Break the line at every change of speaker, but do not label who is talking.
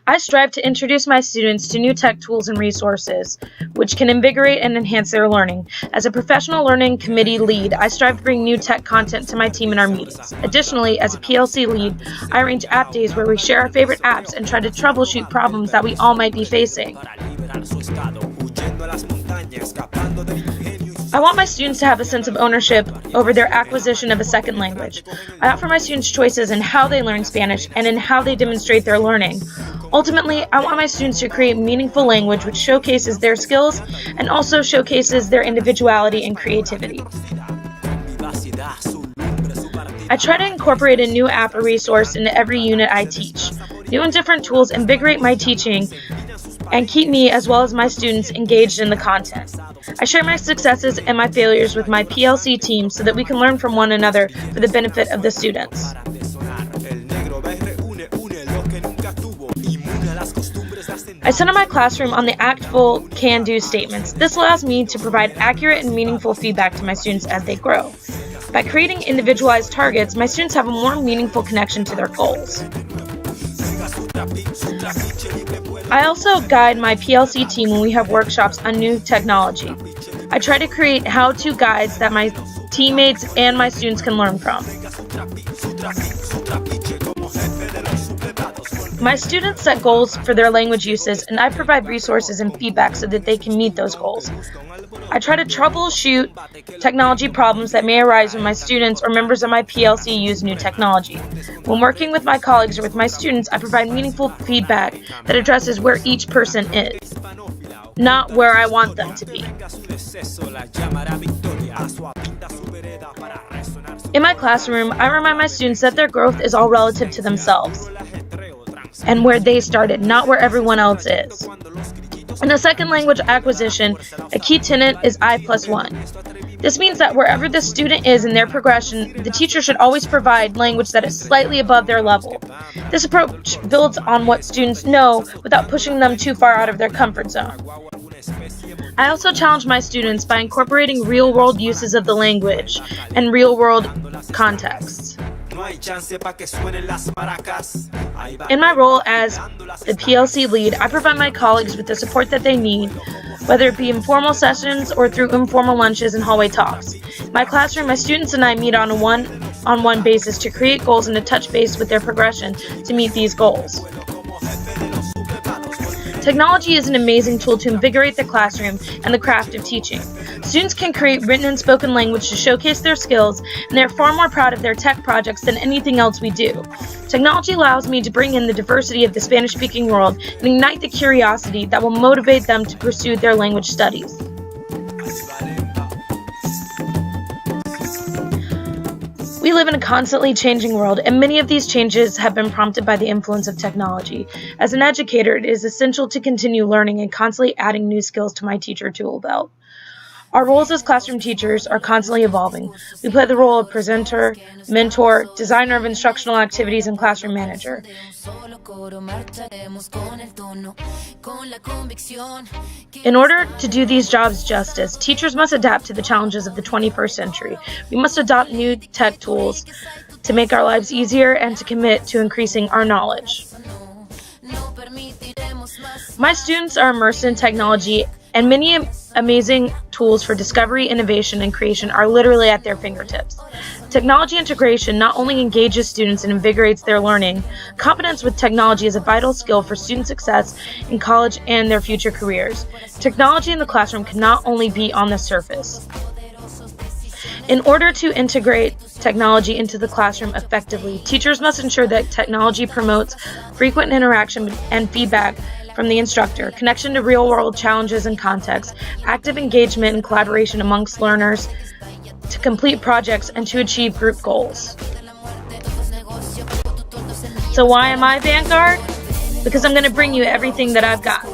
I strive to introduce my students to new tech tools and resources, which can invigorate and enhance their learning. As a professional learning committee lead, I strive to bring new tech content to my team in our meetings. Additionally, as a PLC lead, I arrange app days where we share our favorite apps and try to troubleshoot problems that we all might be facing. I want my students to have a sense of ownership over their acquisition of a second language. I offer my students choices in how they learn Spanish and in how they demonstrate their learning. Ultimately, I want my students to create meaningful language which showcases their skills and also showcases their individuality and creativity. I try to incorporate a new app or resource into every unit I teach. New and different tools invigorate my teaching and keep me as well as my students engaged in the content. I share my successes and my failures with my PLC team so that we can learn from one another for the benefit of the students. I center my classroom on the act, full, can-do statements. This allows me to provide accurate and meaningful feedback to my students as they grow. By creating individualized targets, my students have a more meaningful connection to their goals. I also guide my PLC team when we have workshops on new technology. I try to create how-to guides that my teammates and my students can learn from. My students set goals for their language uses, and I provide resources and feedback so that they can meet those goals. I try to troubleshoot technology problems that may arise when my students or members of my PLC use new technology. When working with my colleagues or with my students, I provide meaningful feedback that addresses where each person is, not where I want them to be. In my classroom, I remind my students that their growth is all relative to themselves and where they started, not where everyone else is. In the second language acquisition, a key tenet is I+1. This means that wherever the student is in their progression, the teacher should always provide language that is slightly above their level. This approach builds on what students know without pushing them too far out of their comfort zone. I also challenge my students by incorporating real-world uses of the language and real-world contexts. In my role as the PLC lead, I provide my colleagues with the support that they need, whether it be in formal sessions or through informal lunches and hallway talks. In my classroom, my students and I meet on a one-on-one basis to create goals and to touch base with their progression to meet these goals. Technology is an amazing tool to invigorate the classroom and the craft of teaching. Students can create written and spoken language to showcase their skills, and they're far more proud of their tech projects than anything else we do. Technology allows me to bring in the diversity of the Spanish-speaking world and ignite the curiosity that will motivate them to pursue their language studies. We live in a constantly changing world, and many of these changes have been prompted by the influence of technology. As an educator, it is essential to continue learning and constantly adding new skills to my teacher tool belt. Our roles as classroom teachers are constantly evolving. We play the role of presenter, mentor, designer of instructional activities, and classroom manager. In order to do these jobs justice, teachers must adapt to the challenges of the 21st century. We must adopt new tech tools to make our lives easier and to commit to increasing our knowledge. My students are immersed in technology, and many amazing tools for discovery, innovation, and creation are literally at their fingertips. Technology integration not only engages students and invigorates their learning, competence with technology is a vital skill for student success in college and their future careers. Technology in the classroom can not only be on the surface. In order to integrate technology into the classroom effectively, teachers must ensure that technology promotes frequent interaction and feedback from the instructor, connection to real-world challenges and contexts, active engagement and collaboration amongst learners to complete projects and to achieve group goals. So why am I Vanguard? Because I'm going to bring you everything that I've got.